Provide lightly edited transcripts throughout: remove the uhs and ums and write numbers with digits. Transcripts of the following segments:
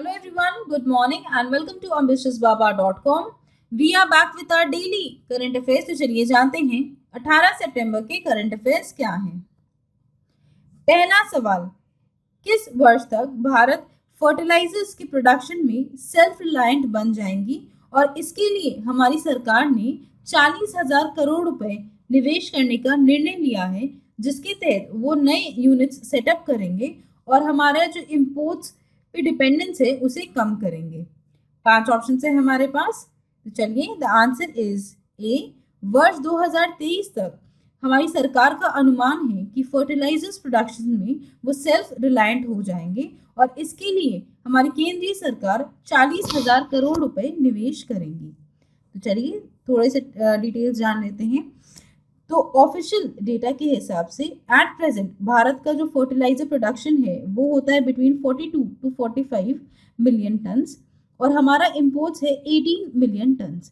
Hello everyone, good morning and welcome to ambitiousbaba.com. We are back with our daily current affairs. तो चलिए जानते हैं 18 सितंबर के current affairs क्या हैं। पहला सवाल, किस वर्ष तक भारत फर्टिलाइजर्स के प्रोडक्शन में सेल्फ रिलायंट बन जाएंगी और इसके लिए हमारी सरकार ने 40,000 करोड़ रुपए निवेश करने का निर्णय लिया है, जिसके तहत वो नए यूनिट्स सेटअप करेंगे और हमारा जो इम्पोर्ट्स पे डिपेंडेंस है उसे कम करेंगे। 5 ऑप्शन है हमारे पास, तो चलिए द आंसर इज ए। वर्ष 2023 तक हमारी सरकार का अनुमान है कि फर्टिलाइजर्स प्रोडक्शन में वो सेल्फ रिलायंट हो जाएंगे और इसके लिए हमारी केंद्रीय सरकार 40,000 करोड़ रुपए निवेश करेंगी। तो चलिए थोड़े से डिटेल्स जान लेते हैं। तो ऑफिशियल डेटा के हिसाब से एट प्रेजेंट भारत का जो फर्टिलाइजर प्रोडक्शन है वो होता है बिटवीन 42 टू 45 मिलियन टन्स और हमारा इम्पोर्ट्स है 18 मिलियन टन्स।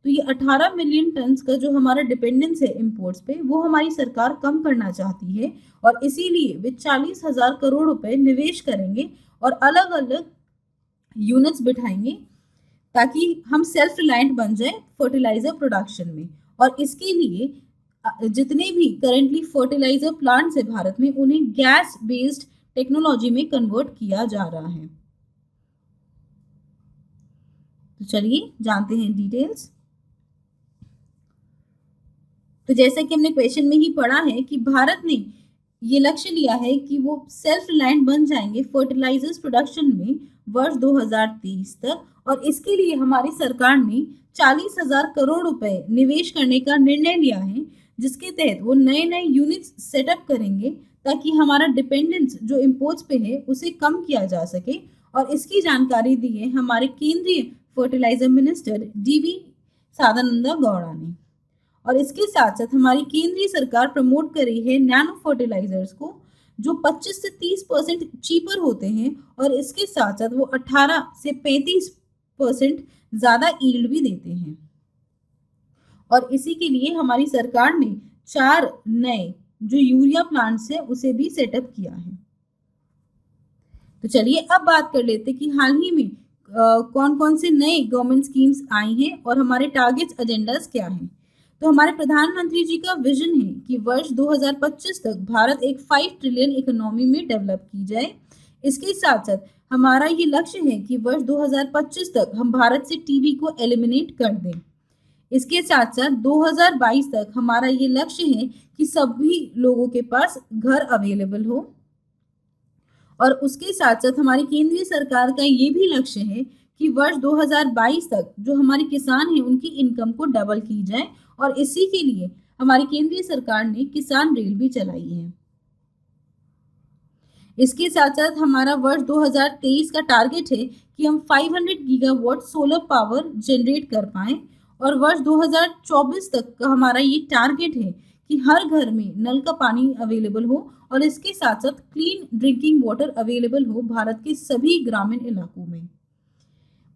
तो ये 18 मिलियन टन्स का जो हमारा डिपेंडेंस है इम्पोर्ट्स पे वो हमारी सरकार कम करना चाहती है और इसीलिए वे 40,000 करोड़ रुपए निवेश करेंगे और अलग अलग यूनिट्स बिठाएंगे ताकि हम सेल्फ रिलायंट बन जाए फर्टिलाइजर प्रोडक्शन में। और इसके लिए जितने भी करेंटली फर्टिलाइजर प्लांट्स है भारत में उन्हें गैस बेस्ड टेक्नोलॉजी में कन्वर्ट किया जा रहा है। तो चलिए जानते हैं डिटेल्स। तो जैसा कि हमने क्वेश्चन में ही पढ़ा है कि भारत ने ये लक्ष्य लिया है कि वो सेल्फ रिलायंट बन जाएंगे फर्टिलाइजर्स प्रोडक्शन में वर्ष 2023 तक और इसके लिए हमारी सरकार ने 40,000 करोड़ रुपए निवेश करने का निर्णय लिया है, जिसके तहत वो नए नए यूनिट्स सेटअप करेंगे ताकि हमारा डिपेंडेंस जो इम्पोर्ट्स पे है उसे कम किया जा सके। और इसकी जानकारी दी है हमारे केंद्रीय फर्टिलाइजर मिनिस्टर डीवी सदानंद गौड़ा ने। और इसके साथ साथ हमारी केंद्रीय सरकार प्रमोट कर रही है नैनो फर्टिलाइजर्स को जो 25 से 30% चीपर होते हैं और इसके साथ साथ वो 18 से 35% ज़्यादा ईल्ड भी देते हैं। और इसी के लिए हमारी सरकार ने 4 नए जो यूरिया प्लांट्स है उसे भी सेटअप किया है। तो चलिए अब बात कर लेते कि हाल ही में कौन कौन से नए गवर्नमेंट स्कीम्स आई हैं और हमारे टारगेट्स एजेंडास क्या हैं। तो हमारे प्रधानमंत्री जी का विजन है कि वर्ष 2025 तक भारत एक 5 ट्रिलियन इकोनॉमी में डेवलप की जाए। इसके साथ साथ हमारा ये लक्ष्य है कि वर्ष 2025 तक हम भारत से टीबी को एलिमिनेट कर दें। इसके साथ साथ 2022 तक हमारा ये लक्ष्य है कि सभी लोगों के पास घर अवेलेबल हो। और उसके साथ साथ हमारी केंद्रीय सरकार का ये भी लक्ष्य है कि वर्ष 2022 तक जो हमारे किसान हैं उनकी इनकम को डबल की जाए और इसी के लिए हमारी केंद्रीय सरकार ने किसान रेल भी चलाई है। इसके साथ साथ हमारा वर्ष 2023 का टारगेट है कि हम 500 गीगावाट सोलर पावर जनरेट कर पाएं और वर्ष 2024 तक का हमारा ये टारगेट है कि हर घर में नल का पानी अवेलेबल हो और इसके साथ साथ क्लीन ड्रिंकिंग वाटर अवेलेबल हो भारत के सभी ग्रामीण इलाकों में।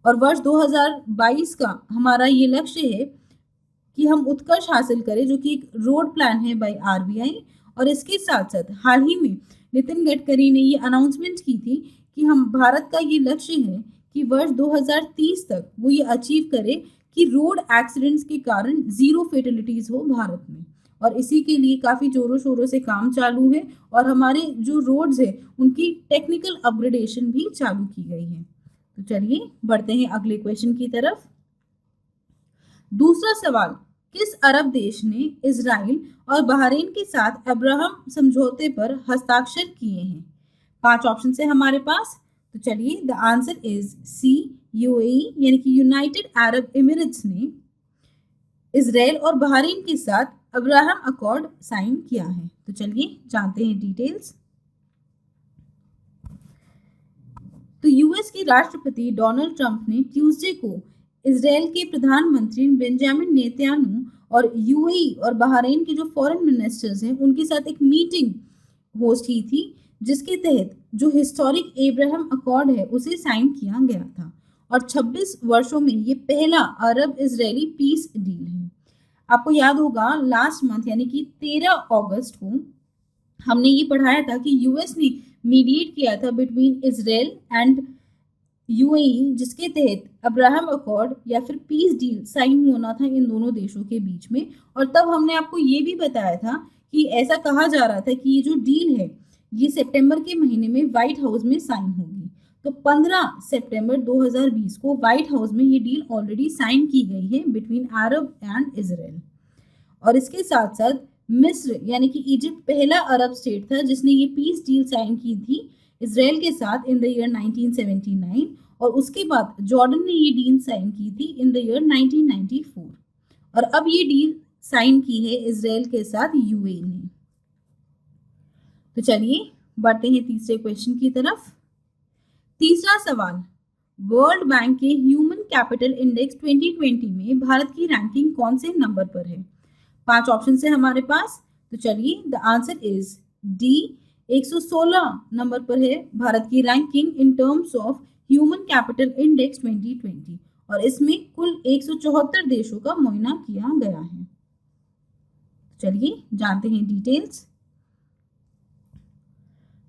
और वर्ष 2022 का हमारा ये लक्ष्य है कि हम उत्कर्ष हासिल करें जो कि एक रोड प्लान है बाय आरबीआई। और इसके साथ साथ हाल ही में नितिन गडकरी ने ये अनाउंसमेंट की थी कि हम भारत का ये लक्ष्य है कि वर्ष 2030 तक वो ये अचीव करे कि रोड एक्सीडेंट्स के कारण 0 फेटलिटीज हो भारत में। और इसी के लिए काफ़ी जोरों शोरों से काम चालू है और हमारे जो रोड्स है उनकी टेक्निकल अपग्रेडेशन भी चालू की गई है। तो चलिए बढ़ते हैं अगले क्वेश्चन की तरफ। दूसरा सवाल, किस अरब देश ने इजराइल और बहरीन के साथ अब्राहम समझौते पर हस्ताक्षर किए हैं। 5 ऑप्शन है हमारे पास। तो चलिए the answer is C, UAE यानी कि यूनाइटेड अरब एमिरेट्स ने इजराइल और बहरीन के साथ अब्राहम अकॉर्ड साइन किया है। तो चलिए जानते हैं डिटेल्स। तो यूएस के राष्ट्रपति डोनाल्ड ट्रंप ने ट्यूसडे को इजराइल के प्रधानमंत्री बेंजामिन नेतन्याहू और यूएई और बहरीन के जो फॉरेन मिनिस्टर्स हैं उनके साथ एक मीटिंग होस्ट की थी, जिसके तहत जो हिस्टोरिक अब्राहम अकॉर्ड है उसे साइन किया गया था और 26 वर्षों में ये पहला अरब इजरायली पीस डील है। आपको याद होगा लास्ट मंथ यानी कि 13 अगस्त को हमने ये पढ़ाया था कि यूएस ने मीडिएट किया था बिटवीन इजराइल एंड यूएई, जिसके तहत अब्राहम अकॉर्ड या फिर पीस डील साइन होना था इन दोनों देशों के बीच में। और तब हमने आपको ये भी बताया था कि ऐसा कहा जा रहा था कि ये जो डील है ये सितंबर के महीने में व्हाइट हाउस में साइन होगी। तो 15 सितंबर 2020 को व्हाइट हाउस में ये डील ऑलरेडी साइन की गई है बिटवीन अरब एंड इजराइल। और इसके साथ साथ मिस्र यानी कि इजिप्ट पहला अरब स्टेट था जिसने ये पीस डील साइन की थी इजराइल के साथ इन द ईयर 1979। और उसके बाद जॉर्डन ने ये डील साइन की थी इन द ईयर 1994। और अब ये डील साइन की है इजराइल के साथ यूएई ने। तो चलिए बढ़ते हैं तीसरे क्वेश्चन की तरफ। तीसरा सवाल, वर्ल्ड बैंक के ह्यूमन कैपिटल इंडेक्स 2020 में भारत की रैंकिंग कौन से नंबर पर है? 5 ऑप्शन है हमारे पास। तो चलिए the answer is D, 116 number पर है भारत की ranking in terms of human capital index 2020। और इसमें कुल 174 देशों का मुआयना किया गया है। चलिए जानते हैं डिटेल्स।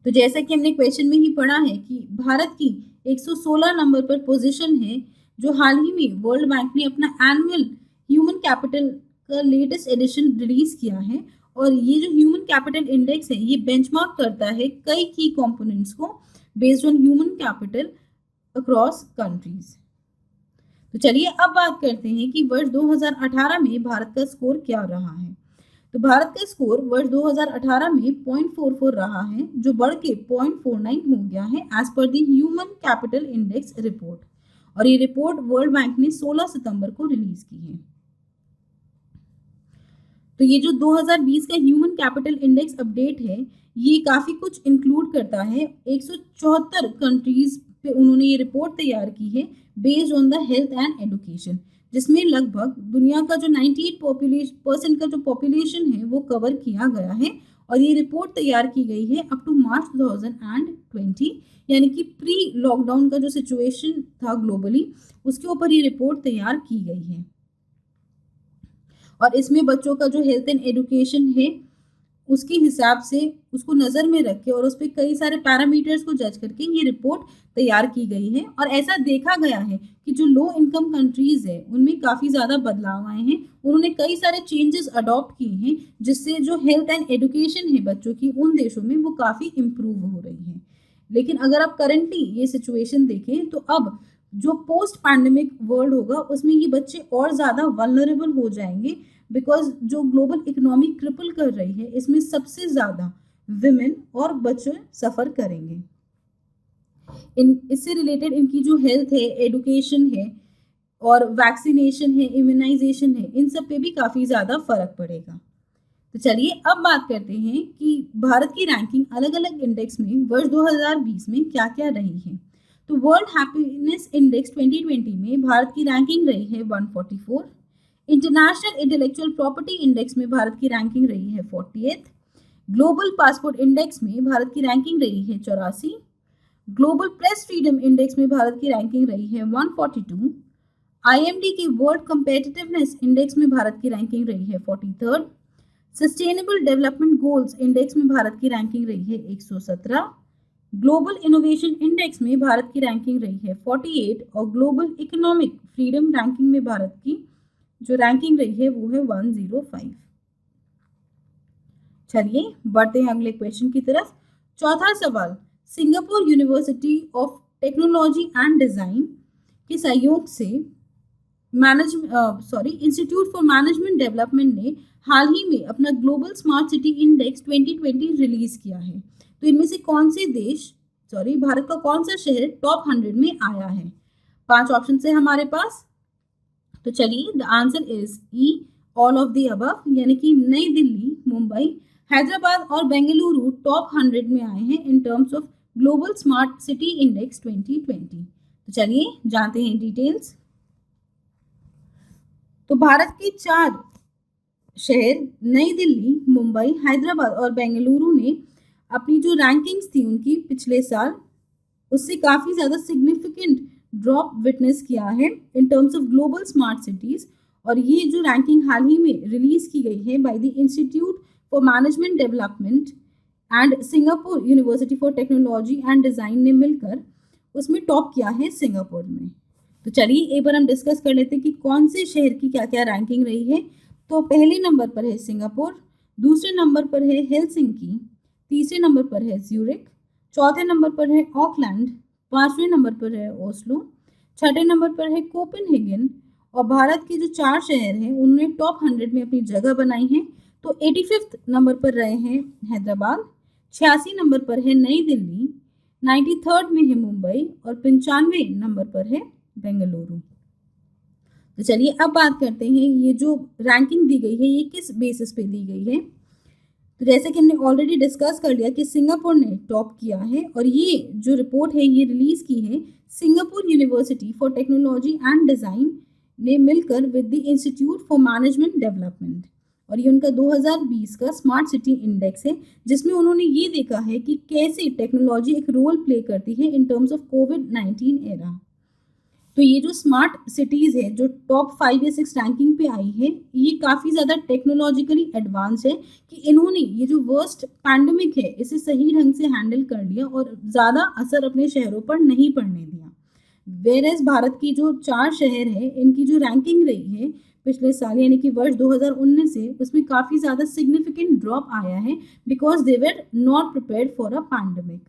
तो जैसा कि हमने क्वेश्चन में ही पढ़ा है कि भारत की 116 नंबर पर पोजीशन है, जो हाल ही में वर्ल्ड बैंक ने अपना एनुअल ह्यूमन कैपिटल का लेटेस्ट एडिशन रिलीज किया है। और ये जो ह्यूमन कैपिटल इंडेक्स है ये बेंचमार्क करता है कई की कंपोनेंट्स को based on human capital across countries. तो चलिए अब बात करते हैं कि वर्ष 2018 में भारत का स्कोर क्या रहा है। तो भारत का स्कोर वर्ष 2018 में 0.44 रहा है, जो बढ़ के 0.49 हो गया है as per the human capital index report. और ये रिपोर्ट वर्ल्ड बैंक ने 16 सितंबर को रिलीज की है। तो ये जो 2020 का ह्यूमन कैपिटल इंडेक्स अपडेट है ये काफ़ी कुछ इंक्लूड करता है। 174 कंट्रीज पे उन्होंने ये रिपोर्ट तैयार की है based on the health and education, जिसमें लगभग दुनिया का जो 98% का जो पॉपुलेशन है वो कवर किया गया है। और ये रिपोर्ट तैयार की गई है अप टू मार्च 2020, यानी कि प्री लॉकडाउन का जो सिचुएशन था ग्लोबली उसके ऊपर ये रिपोर्ट तैयार की गई है। और इसमें बच्चों का जो हेल्थ एंड एजुकेशन है उसके हिसाब से उसको नज़र में रख के और उस पर कई सारे पैरामीटर्स को जज करके ये रिपोर्ट तैयार की गई है। और ऐसा देखा गया है कि जो लो इनकम कंट्रीज़ है उनमें काफ़ी ज़्यादा बदलाव आए हैं। उन्होंने कई सारे चेंजेस अडॉप्ट किए हैं जिससे जो हेल्थ एंड एजुकेशन है बच्चों की उन देशों में वो काफ़ी इम्प्रूव हो रही है। लेकिन अगर आप करंटली ये सिचुएशन देखें तो अब जो पोस्ट पैंडेमिक वर्ल्ड होगा उसमें ये बच्चे और ज़्यादा वल्नरेबल हो जाएंगे, बिकॉज जो ग्लोबल इकोनॉमी क्रिपल कर रही है इसमें सबसे ज़्यादा विमेन और बच्चे सफ़र करेंगे। इससे रिलेटेड इनकी जो हेल्थ है, एडुकेशन है और वैक्सीनेशन है, इम्यूनाइजेशन है, इन सब पे भी काफ़ी ज़्यादा फर्क पड़ेगा। तो चलिए अब बात करते हैं कि भारत की रैंकिंग अलग अलग इंडेक्स में वर्ष 2020 में क्या क्या रही है। तो वर्ल्ड हैप्पीनेस इंडेक्स 2020 में भारत की रैंकिंग रही है 144। इंटरनेशनल इंटेलेक्चुअल प्रॉपर्टी इंडेक्स में भारत की रैंकिंग रही है 48। ग्लोबल पासपोर्ट इंडेक्स में भारत की रैंकिंग रही है 84। ग्लोबल प्रेस फ्रीडम इंडेक्स में भारत की रैंकिंग रही है 142। IMD के वर्ल्ड कंपेटिटिवनेस इंडेक्स में भारत की रैंकिंग रही है 43rd। Sustainable development goals index में भारत की रैंकिंग रही है 117। ग्लोबल इनोवेशन इंडेक्स में भारत की रैंकिंग रही है 48। और ग्लोबल इकोनॉमिक फ्रीडम रैंकिंग में भारत की जो रैंकिंग रही है वो है 105। चलिए बढ़ते हैं अगले क्वेश्चन की तरफ। चौथा सवाल, Singapore university of technology and design के सहयोग से इंस्टीट्यूट फॉर मैनेजमेंट डेवलपमेंट ने हाल ही में अपना global smart city index 2020 release किया है। तो इनमें से कौन से भारत का कौन सा शहर टॉप 100 में आया है? 5 ऑप्शन है हमारे पास। तो चलिए the answer is E, all of the above, यानी कि नई दिल्ली, मुंबई, हैदराबाद और बेंगलुरु टॉप 100 में आए हैं in terms of global smart city index 2020। तो चलिए जानते हैं डिटेल्स। तो भारत के 4 शहर नई दिल्ली, मुंबई, हैदराबाद और बेंगलुरु ने अपनी जो रैंकिंग्स थी उनकी पिछले साल उससे काफ़ी ज़्यादा सिग्निफिकेंट ड्रॉप विटनेस किया है in terms of global smart cities. और ये जो रैंकिंग हाल ही में रिलीज़ की गई है by the institute for management development and Singapore university for technology and design ने मिलकर, उसमें टॉप किया है सिंगापुर में। तो चलिए एक बार हम डिस्कस कर लेते हैं कि कौन से शहर की क्या क्या रैंकिंग रही है। तो पहले नंबर पर है सिंगापुर, दूसरे नंबर पर है हेलसिंकी, तीसरे नंबर पर है ज्यूरिख, चौथे नंबर पर है ऑकलैंड, पांचवें नंबर पर है ओस्लो, छठे नंबर पर है कोपेनहेगन। और भारत के जो 4 शहर हैं उन्होंने टॉप 100 में अपनी जगह बनाई है। तो 85th नंबर पर रहे हैं हैदराबाद, 86 नंबर पर है नई दिल्ली, 93rd में है मुंबई और 95 नंबर पर है बेंगलुरु। तो चलिए अब बात करते हैं ये जो रैंकिंग दी गई है ये किस बेसिस पे दी गई है। तो जैसे कि हमने ऑलरेडी डिस्कस कर लिया कि सिंगापुर ने टॉप किया है और ये जो रिपोर्ट है ये रिलीज की है Singapore university for technology and design ने मिलकर with the institute for management development. और ये उनका 2020 का स्मार्ट सिटी इंडेक्स है जिसमें उन्होंने ये देखा है कि कैसे टेक्नोलॉजी एक रोल प्ले करती है in terms of covid era. तो ये जो स्मार्ट सिटीज़ है जो टॉप 5 या 6 रैंकिंग पे आई है ये काफ़ी ज़्यादा टेक्नोलॉजिकली एडवांस है कि इन्होंने ये जो वर्स्ट पैंडमिक है इसे सही ढंग से हैंडल कर लिया और ज़्यादा असर अपने शहरों पर नहीं पड़ने दिया। वेरेज भारत की जो 4 शहर है इनकी जो रैंकिंग रही है पिछले साल यानी कि वर्ष 2019 से उसमें काफ़ी ज़्यादा सिग्निफिकेंट ड्रॉप आया है because they were not prepared for a pandemic.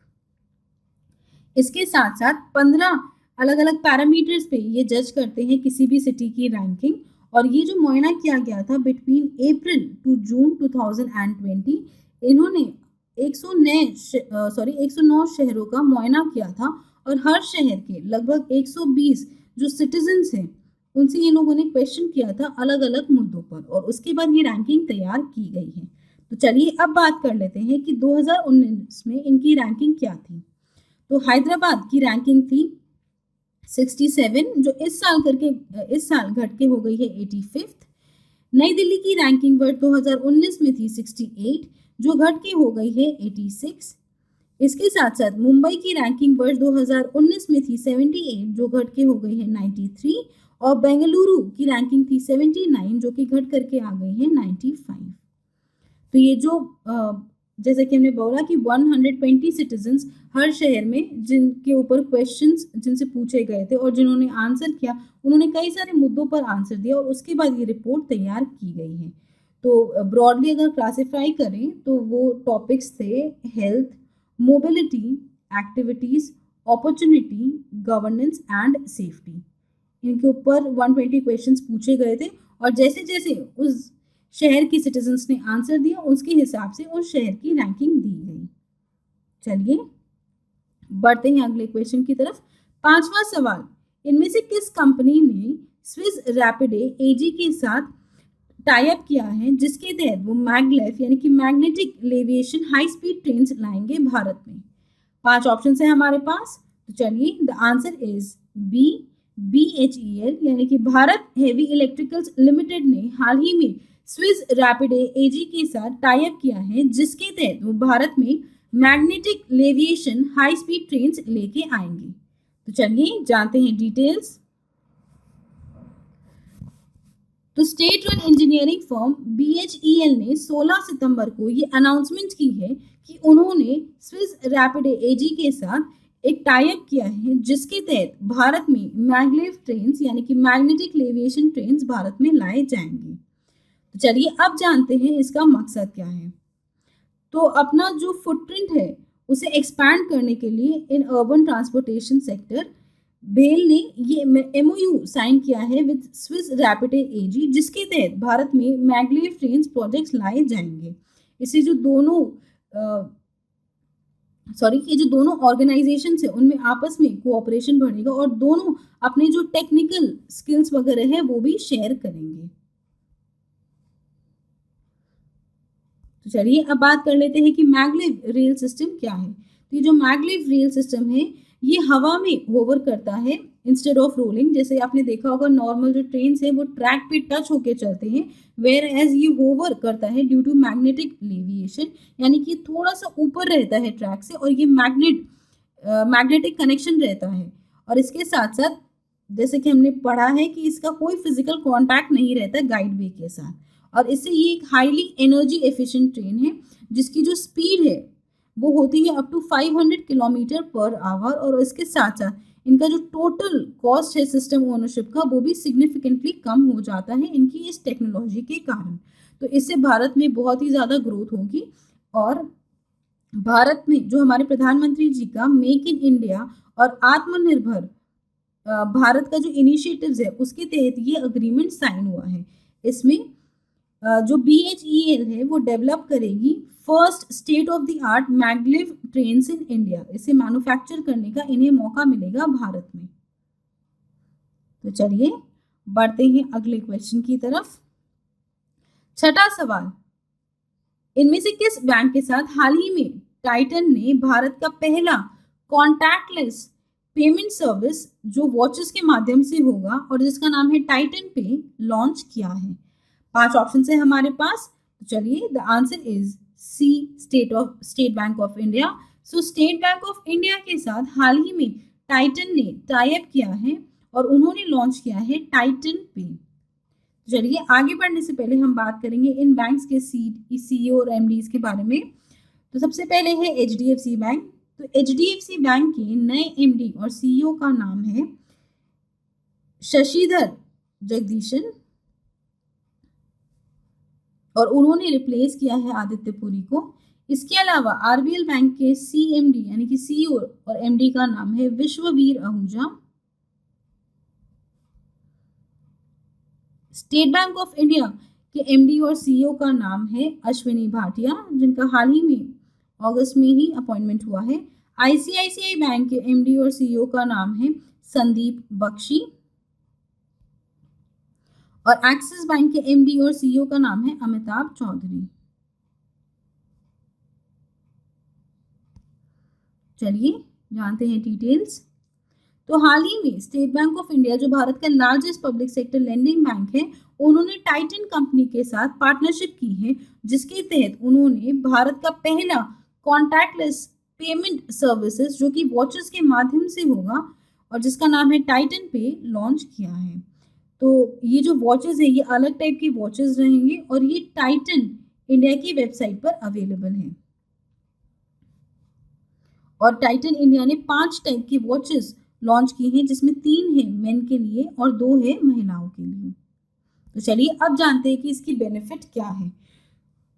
इसके साथ साथ 15 अलग अलग पैरामीटर्स पे ये जज करते हैं किसी भी सिटी की रैंकिंग। और ये जो मुआयना किया गया था बिटवीन अप्रैल टू जून 2020 इन्होंने 109 शहरों का मुआयना किया था और हर शहर के लगभग 120 जो सिटीजन्स हैं उनसे ये लोगों ने क्वेश्चन किया था अलग अलग मुद्दों पर और उसके बाद ये रैंकिंग तैयार की गई है। तो चलिए अब बात कर लेते हैं कि 2019 में इनकी रैंकिंग क्या थी। तो हैदराबाद की रैंकिंग थी 67 जो इस साल घट के हो गई है 85th। नई दिल्ली की रैंकिंग वर्ष 2019 में थी 68 जो घट के हो गई है 86। इसके साथ साथ मुंबई की रैंकिंग वर्ष 2019 में थी 78 जो घट के हो गई है 93 और बेंगलुरु की रैंकिंग थी 79 जो कि घट करके आ गई है 95। तो ये जो जैसे कि हमने बोला कि 120 सिटीजन्स हर शहर में जिनके ऊपर क्वेश्चंस जिनसे पूछे गए थे और जिन्होंने आंसर किया उन्होंने कई सारे मुद्दों पर आंसर दिया और उसके बाद ये रिपोर्ट तैयार की गई है। तो ब्रॉडली अगर क्लासिफाई करें तो वो टॉपिक्स थे health, mobility, activities, opportunity, governance and safety. इनके ऊपर 120 क्वेश्चंस पूछे गए थे और जैसे जैसे उस शहर की सिटीजन्स ने आंसर दिया उसके हिसाब से उस शहर की रैंकिंग दी गई। चलिए बढ़ते हैं अगले क्वेश्चन की तरफ। 5वां सवाल, इनमें से किस कंपनी ने स्विस रैपिडे एजी के साथ टाई अप किया है जिसके तहत वो मैगलेफ यानी कि मैग्नेटिक लेविएशन हाई स्पीड ट्रेन लाएंगे भारत में। 5 ऑप्शन है हमारे पास। तो चलिए the answer is B BHEL यानी कि भारत हेवी इलेक्ट्रिकल्स लिमिटेड ने हाल ही में स्विस रैपिडे एजी के साथ टाई अप किया है जिसके तहत वो भारत में मैग्नेटिक लेविएशन हाई स्पीड ट्रेन लेके आएंगे। तो चलिए जानते हैं डिटेल्स। तो state run engineering firm BHEL ने 16 सितंबर को ये अनाउंसमेंट की है कि उन्होंने स्विस रैपिडे एजी के साथ एक टाई अप किया है जिसके तहत भारत में मैगलेव ट्रेन्स यानी कि मैग्नेटिक लेविएशन ट्रेन्स भारत में लाए जाएंगे। तो चलिए अब जानते हैं इसका मकसद क्या है। तो अपना जो फुटप्रिंट है उसे एक्सपैंड करने के लिए in urban transportation sector BHEL ने ये MOU साइन किया है विद स्विस रैपिडे एजी जिसके तहत भारत में मैगलेव ट्रेन्स प्रोजेक्ट्स लाए जाएंगे। इससे जो ये जो दोनों ऑर्गेनाइजेशन है उनमें आपस में कोऑपरेशन बढ़ेगा और दोनों अपने जो टेक्निकल स्किल्स वगैरह है वो भी शेयर करेंगे। तो चलिए अब बात कर लेते हैं कि मैगलेव रेल सिस्टम क्या है। तो ये जो मैगलेव रेल सिस्टम है ये हवा में होवर करता है इंस्टेड ऑफ रोलिंग। जैसे आपने देखा होगा नॉर्मल जो ट्रेन है वो ट्रैक पे टच होके चलते हैं वेयर एज ये होवर करता है ड्यू टू मैग्नेटिक लेविएशन यानी कि थोड़ा सा ऊपर रहता है ट्रैक से और ये मैग्नेटिक कनेक्शन रहता है। और इसके साथ साथ जैसे कि हमने पढ़ा है कि इसका कोई फिजिकल कॉन्टैक्ट नहीं रहता गाइड वे के साथ और इससे ये एक हाईली एनर्जी एफिशिएंट ट्रेन है जिसकी जो स्पीड है वो होती है up to 500 kilometre per hour, और इसके साथ साथ इनका जो टोटल कॉस्ट है सिस्टम ओनरशिप का वो भी सिग्निफिकेंटली कम हो जाता है इनकी इस टेक्नोलॉजी के कारण। तो इससे भारत में बहुत ही ज़्यादा ग्रोथ होगी। और भारत में जो हमारे प्रधानमंत्री जी का मेक इन इंडिया और आत्मनिर्भर भारत का जो इनिशिएटिव्स है उसके तहत ये अग्रीमेंट साइन हुआ है। इसमें जो BHEL है वो डेवलप करेगी first state of the art maglev trains in India. इसे मैन्युफैक्चर करने का इन्हें मौका मिलेगा भारत में। तो चलिए बढ़ते हैं अगले क्वेश्चन की तरफ। छठा सवाल, इनमें से किस बैंक के साथ हाल ही में टाइटन ने भारत का पहला कॉन्टैक्टलेस पेमेंट सर्विस जो वॉचेस के माध्यम से होगा और जिसका नाम है टाइटन पे लॉन्च किया है? 5 ऑप्शन है हमारे पास। तो चलिए the answer is C, State Bank of India. So State Bank of India के साथ हाल ही में टाइटन ने टाई अप किया है और उन्होंने लॉन्च किया है टाइटन पे। चलिए आगे बढ़ने से पहले हम बात करेंगे इन बैंक्स के CEO और MDs के बारे में। तो सबसे पहले है HDFC बैंक। तो HDFC बैंक के नए MD और CEO का नाम है शशिधर जगदीशन और उन्होंने रिप्लेस किया है आदित्य पुरी को। इसके अलावा RBL बैंक के CMD यानी कि CEO और MD का नाम है Vishwavir Ahuja. State Bank of India के MD और CEO का नाम है अश्विनी भाटिया, जिनका हाल ही में अगस्त में ही अपॉइंटमेंट हुआ है। ICICI बैंक के MD और CEO का नाम है संदीप बख्शी और एक्सिस बैंक के MD और CEO का नाम है अमिताभ चौधरी। चलिए जानते हैं डिटेल्स। तो हाल ही में स्टेट बैंक ऑफ इंडिया जो भारत का largest public sector lending bank है, उन्होंने टाइटन कंपनी के साथ पार्टनरशिप की है, जिसके तहत उन्होंने भारत का पहला कॉन्टैक्टलेस पेमेंट सर्विसेज जो कि वॉचेस के माध्यम से होगा और जिसका नाम है टाइटन पे लॉन्च किया है। तो ये जो वॉचेस है ये अलग टाइप की वॉचेस रहेंगे और ये टाइटन इंडिया की वेबसाइट पर अवेलेबल है। और टाइटन इंडिया ने 5 टाइप की वॉचेस लॉन्च की हैं, जिसमें 3 है मेन के लिए और 2 है महिलाओं के लिए। तो चलिए अब जानते हैं कि इसकी बेनिफिट क्या है।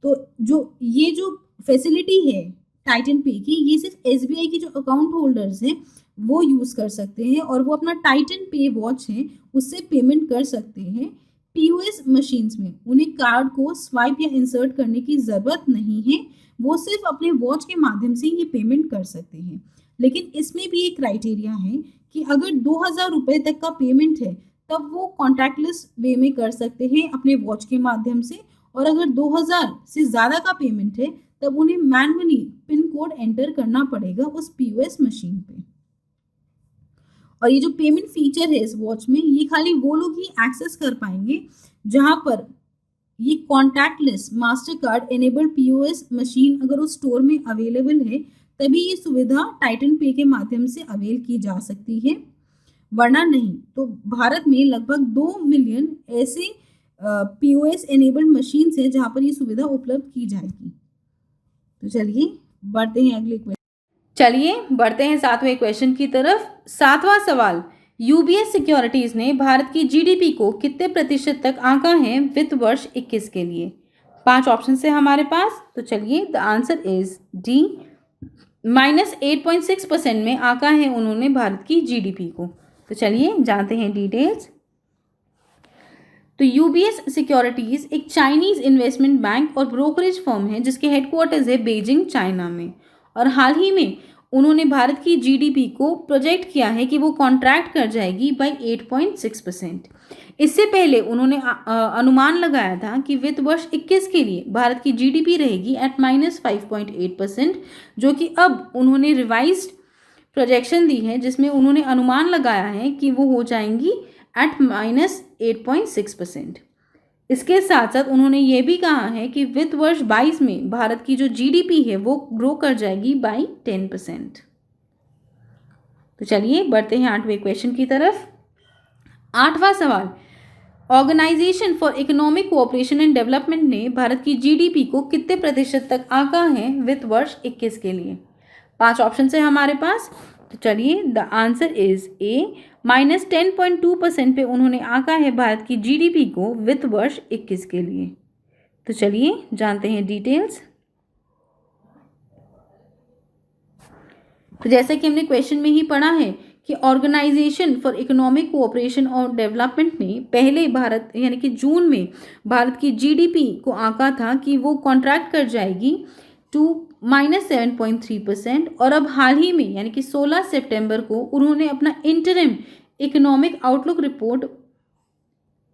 तो ये जो फैसिलिटी है टाइटन पे की, ये सिर्फ SBI के जो अकाउंट होल्डर्स हैं वो यूज़ कर सकते हैं और वो अपना टाइटन पे वॉच है उससे पेमेंट कर सकते हैं। POS मशीन्स में उन्हें कार्ड को स्वाइप या इंसर्ट करने की ज़रूरत नहीं है, वो सिर्फ अपने वॉच के माध्यम से ये पेमेंट कर सकते हैं। लेकिन इसमें भी एक क्राइटेरिया है कि अगर 2000 रुपये तक का पेमेंट है तब वो कॉन्टैक्टलेस वे में कर सकते हैं अपने वॉच के माध्यम से, और अगर 2000 से ज़्यादा का पेमेंट है तब उन्हें मैनुअली पिन कोड एंटर करना पड़ेगा उस POS मशीन पे। और ये जो पेमेंट फीचर है इस वॉच में, ये खाली वो लोग ही एक्सेस कर पाएंगे जहां पर ये contactless master card enabled POS machine अगर उस स्टोर में अवेलेबल है तभी ये सुविधा टाइटन पे के माध्यम से अवेल की जा सकती है, वरना नहीं। तो भारत में लगभग 2 मिलियन ऐसे POS एनेबल्ड मशीन है जहां पर ये सुविधा उपलब्ध की जाएगी। तो चलिए बढ़ते हैं अगले क्वेश्चन। चलिए बढ़ते हैं 7वें क्वेश्चन की तरफ। 7वां सवाल, UBS सिक्योरिटीज ने भारत की GDP को कितने प्रतिशत तक आंका है वित्त वर्ष 21 के लिए? 5 ऑप्शन है हमारे पास। तो चलिए द आंसर इज D, -8.6% में आंका है उन्होंने भारत की GDP को। तो चलिए जानते हैं डिटेल्स। तो UBS सिक्योरिटीज एक चाइनीज इन्वेस्टमेंट बैंक और ब्रोकरेज फर्म है जिसके हेडक्वार्टर्स है बीजिंग चाइना में, और हाल ही में उन्होंने भारत की GDP को प्रोजेक्ट किया है कि वो कॉन्ट्रैक्ट कर जाएगी बाई 8.6%। इससे पहले उन्होंने अनुमान लगाया था कि वित्त वर्ष 21 के लिए भारत की GDP रहेगी एट -5.8%, जो कि अब उन्होंने रिवाइज्ड प्रोजेक्शन दी है जिसमें उन्होंने अनुमान लगाया है कि वो हो जाएंगी एट -8.6%। इसके साथ साथ उन्होंने ये भी कहा है कि वित्त वर्ष 22 में भारत की जो GDP है वो ग्रो कर जाएगी बाई 10%। तो चलिए बढ़ते हैं 8वें क्वेश्चन की तरफ। 8वां सवाल, Organisation for Economic Cooperation and Development ने भारत की जीडीपी को कितने प्रतिशत तक आंका है वित्त वर्ष 21 के लिए? 5 ऑप्शन है हमारे पास। तो चलिए, द आंसर इज ए, -10.2% पे उन्होंने आंका है भारत की जीडीपी को वित्त वर्ष 21 के लिए। तो चलिए जानते हैं डिटेल्स। तो जैसा कि हमने क्वेश्चन में ही पढ़ा है कि ऑर्गेनाइजेशन फॉर इकोनॉमिक कोऑपरेशन और डेवलपमेंट ने पहले भारत यानी कि जून में भारत की जीडीपी को आंका था कि वो कॉन्ट्रैक्ट कर जाएगी टू -7.3%, और अब हाल ही में यानी कि 16 सितंबर को उन्होंने अपना इंटरिम इकोनॉमिक आउटलुक रिपोर्ट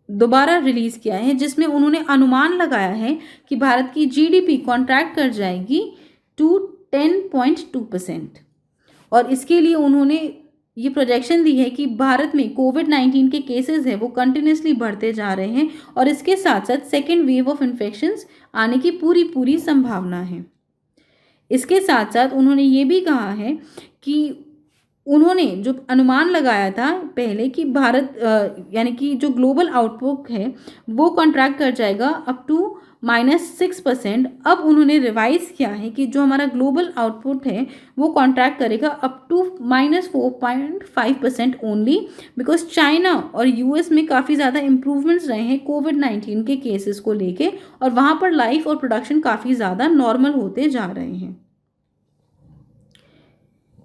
दोबारा रिलीज किया है, जिसमें उन्होंने अनुमान लगाया है कि भारत की जीडीपी कॉन्ट्रैक्ट कर जाएगी टू 10.2%। और इसके लिए उन्होंने ये प्रोजेक्शन दी है कि भारत में कोविड-19 के केसेस है वो कंटिन्यूसली बढ़ते जा रहे हैं, और इसके साथ साथ सेकेंड वेव ऑफ इन्फेक्शंस आने की पूरी संभावना है। इसके साथ साथ उन्होंने ये भी कहा है कि उन्होंने जो अनुमान लगाया था पहले कि भारत यानी कि जो ग्लोबल आउटपुट है वो कॉन्ट्रैक्ट कर जाएगा अप टू -6%, अब उन्होंने रिवाइज किया है कि जो हमारा ग्लोबल आउटपुट है वो कॉन्ट्रैक्ट करेगा up to -4.5% only, because China और यूएस में काफ़ी ज़्यादा इम्प्रूवमेंट्स रहे हैं कोविड-19 के केसेस को लेके, और वहाँ पर लाइफ और प्रोडक्शन काफ़ी ज़्यादा नॉर्मल होते जा रहे हैं।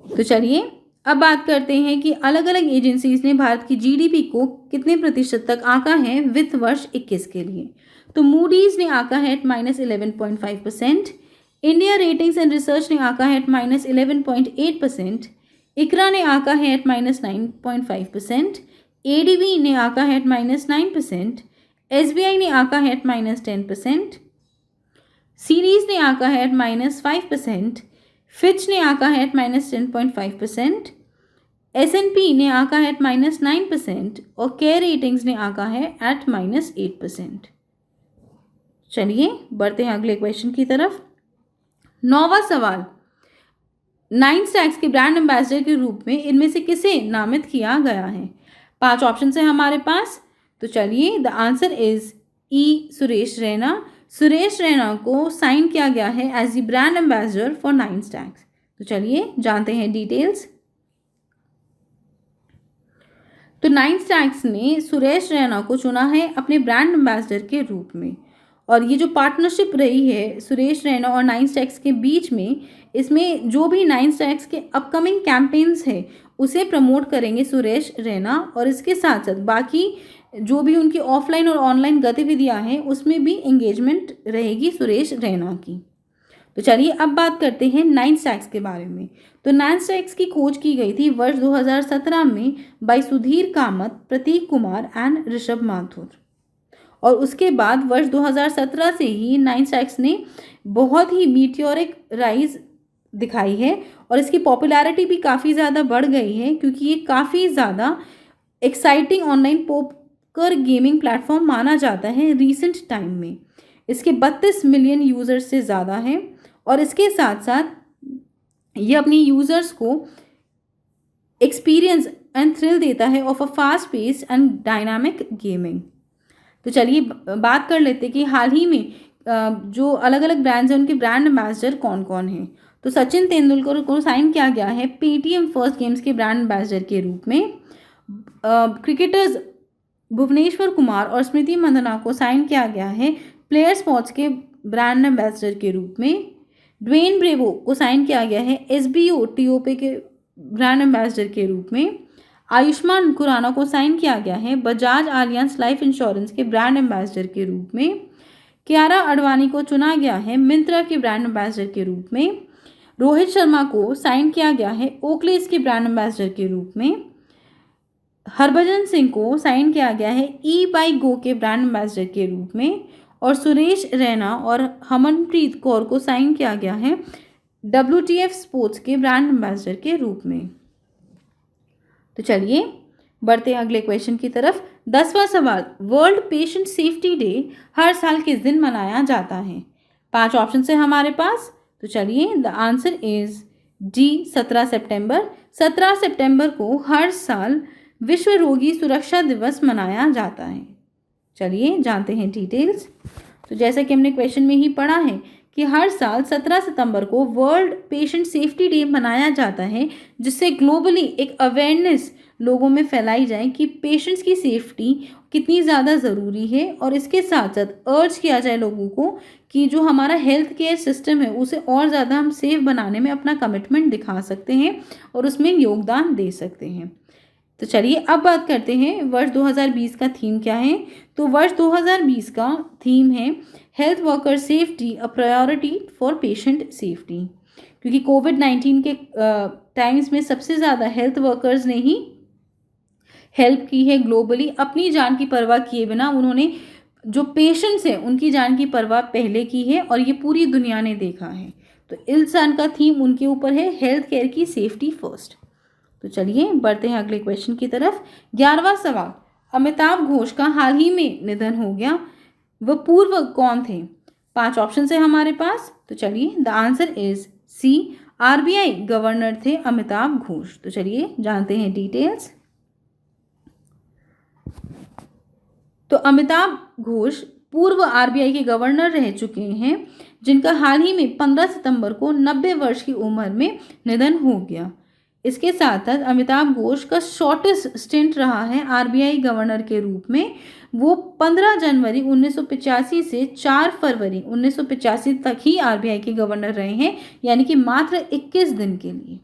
तो चलिए अब बात करते हैं कि अलग अलग एजेंसीज ने भारत की जीडीपी को कितने प्रतिशत तक आंका है वित्त वर्ष 21 के लिए। तो मूडीज ने आंका है -11.5%, इंडिया रेटिंग्स एंड रिसर्च ने आंका है -11.8%, इकरा ने आंका है -9.5%, एडीबी ने आंका है -9%, एसबीआई ने आंका है -10%, सीरीज ने आंका है -5%, फिच ने आंका है -10.5%, S&P ने आंका है -9% और केयर रेटिंग्स ने आंका है एट -8%। चलिए बढ़ते हैं अगले क्वेश्चन की तरफ। 9वां सवाल, 9 स्टैक्स के ब्रांड एम्बेसडर के रूप में इनमें से किसे नामित किया गया है? 5 ऑप्शन है हमारे पास। तो चलिए, the answer is E, Suresh Raina. Suresh Raina को साइन किया गया है as the brand ambassador for 9 stacks. तो चलिए जानते हैं डिटेल्स। तो 9 स्टैक्स ने सुरेश रैना को चुना है अपने ब्रांड एम्बेसडर के रूप में, और ये जो पार्टनरशिप रही है सुरेश रैना और 9 स्टैक्स के बीच में, इसमें जो भी 9 स्टैक्स के अपकमिंग कैंपेन्स है उसे प्रमोट करेंगे सुरेश रैना, और इसके साथ साथ बाकी जो भी उनकी ऑफलाइन और ऑनलाइन गतिविधियां हैं उसमें भी एंगेजमेंट रहेगी सुरेश रैना की। तो चलिए अब बात करते हैं 9 स्टैक्स के बारे में। तो 9 स्टैक्स की खोज की गई थी वर्ष 2017 में बाय सुधीर कामत, प्रतीक कुमार एंड ऋषभ माथुर, और उसके बाद वर्ष 2017 से ही 9 स्टैक्स ने बहुत ही मीटियोरिक राइज दिखाई है, और इसकी पॉपुलैरिटी भी काफ़ी ज़्यादा बढ़ गई है, क्योंकि ये काफ़ी ज़्यादा exciting online poker gaming platform माना जाता है रिसेंट टाइम में। इसके 32 मिलियन यूज़र्स से ज़्यादा हैं, और इसके साथ साथ ये अपनी यूज़र्स को एक्सपीरियंस एंड थ्रिल देता है of a fast pace and dynamic gaming. तो चलिए बात कर लेते हैं कि हाल ही में जो अलग अलग ब्रांड्स हैं उनके ब्रांड एम्बेसडर कौन कौन हैं। तो सचिन तेंदुलकर को साइन किया गया है पेटीएम फर्स्ट गेम्स के ब्रांड एम्बेसडर के रूप में। क्रिकेटर्स भुवनेश्वर कुमार और स्मृति मंदाना को साइन किया गया है प्लेयर स्पोर्ट्स के ब्रांड एम्बेसडर के रूप में। ड्वेन ब्रेवो को साइन किया गया है एसबीओ टीओपे के ब्रांड एम्बेसडर के रूप में। आयुष्मान खुराना को साइन किया गया है बजाज आलियांज लाइफ इंश्योरेंस के ब्रांड एम्बेसडर के रूप में। कियारा आडवाणी को चुना गया है मिंत्रा के ब्रांड एम्बेसडर के रूप में। रोहित शर्मा को साइन किया गया है ओकलेस के ब्रांड एम्बेसडर के रूप में। हरभजन सिंह को साइन किया गया है ई बाई गो के ब्रांड एम्बेसडर के रूप में, और सुरेश रैना और हरमनप्रीत कौर को साइन किया गया है WTF स्पोर्ट्स के ब्रांड एम्बेसडर के रूप में। तो चलिए बढ़ते हैं अगले क्वेश्चन की तरफ। 10वां सवाल, वर्ल्ड पेशेंट सेफ्टी डे हर साल किस दिन मनाया जाता है? 5 ऑप्शन है हमारे पास। तो चलिए, द आंसर इज डी, 17 सितंबर। 17 सितंबर को हर साल विश्व रोगी सुरक्षा दिवस मनाया जाता है। चलिए जानते हैं डिटेल्स। तो जैसा कि हमने क्वेश्चन में ही पढ़ा है कि हर साल 17 सितंबर को वर्ल्ड पेशेंट सेफ्टी डे मनाया जाता है, जिससे ग्लोबली एक अवेयरनेस लोगों में फैलाई जाए कि पेशेंट्स की सेफ्टी कितनी ज़्यादा ज़रूरी है, और इसके साथ साथ अर्ज किया जाए लोगों को कि जो हमारा हेल्थ केयर सिस्टम है उसे और ज़्यादा हम सेफ बनाने में अपना कमिटमेंट दिखा सकते हैं और उसमें योगदान दे सकते हैं। तो चलिए अब बात करते हैं वर्ष 2020 का थीम क्या है। तो वर्ष 2020 का थीम है health worker safety a priority for patient safety, क्योंकि कोविड-19 के टाइम्स में सबसे ज़्यादा हेल्थ वर्कर्स ने ही हेल्प की है ग्लोबली। अपनी जान की परवाह किए बिना उन्होंने जो पेशेंट्स हैं उनकी जान की परवाह पहले की है, और ये पूरी दुनिया ने देखा है। तो इस साल का थीम उनके ऊपर है हेल्थ केयर की सेफ्टी फर्स्ट। तो चलिए बढ़ते हैं अगले क्वेश्चन की तरफ। 11वां सवाल, अमिताभ घोष का हाल ही में निधन हो गया, वह पूर्व कौन थे? 5 ऑप्शन है हमारे पास। तो चलिए the answer is C, RBI governor थे अमिताभ घोष। तो चलिए जानते हैं डिटेल्स। तो अमिताभ घोष पूर्व आरबीआई के गवर्नर रह चुके हैं, जिनका हाल ही में 15 सितंबर को 90 वर्ष की उम्र में निधन हो गया। इसके साथ साथ अमिताभ घोष का शॉर्टेस्ट स्टिंट रहा है आरबीआई गवर्नर के रूप में। वो 15 जनवरी 1985 से 4 फरवरी 1985 तक ही आरबीआई के गवर्नर रहे हैं, यानी कि मात्र 21 दिन के लिए।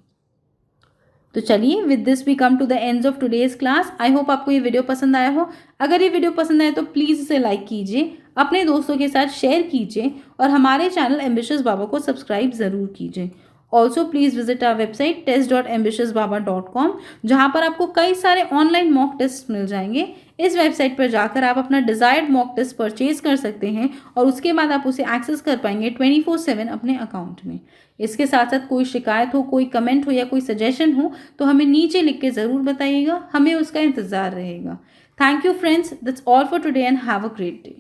तो चलिए with this we come to the end of today's class. I hope आपको ये वीडियो पसंद आया हो। अगर ये वीडियो पसंद आए तो प्लीज़ इसे लाइक कीजिए, अपने दोस्तों के साथ शेयर कीजिए, और हमारे चैनल एम्बिशियस बाबा को सब्सक्राइब ज़रूर कीजिए। Also please visit our website test.ambitiousbaba.com, जहाँ पर आपको कई सारे ऑनलाइन मॉक टेस्ट मिल जाएंगे। इस वेबसाइट पर जाकर आप अपना डिज़ायर्ड मॉक टेस्ट परचेज कर सकते हैं, और उसके बाद आप उसे एक्सेस कर पाएंगे 24/7 अपने अकाउंट में। इसके साथ साथ कोई शिकायत हो, कोई कमेंट हो या कोई सजेशन हो तो हमें नीचे लिख के ज़रूर बताइएगा, हमें उसका इंतज़ार रहेगा। Thank you friends, that's all for today and have a great day.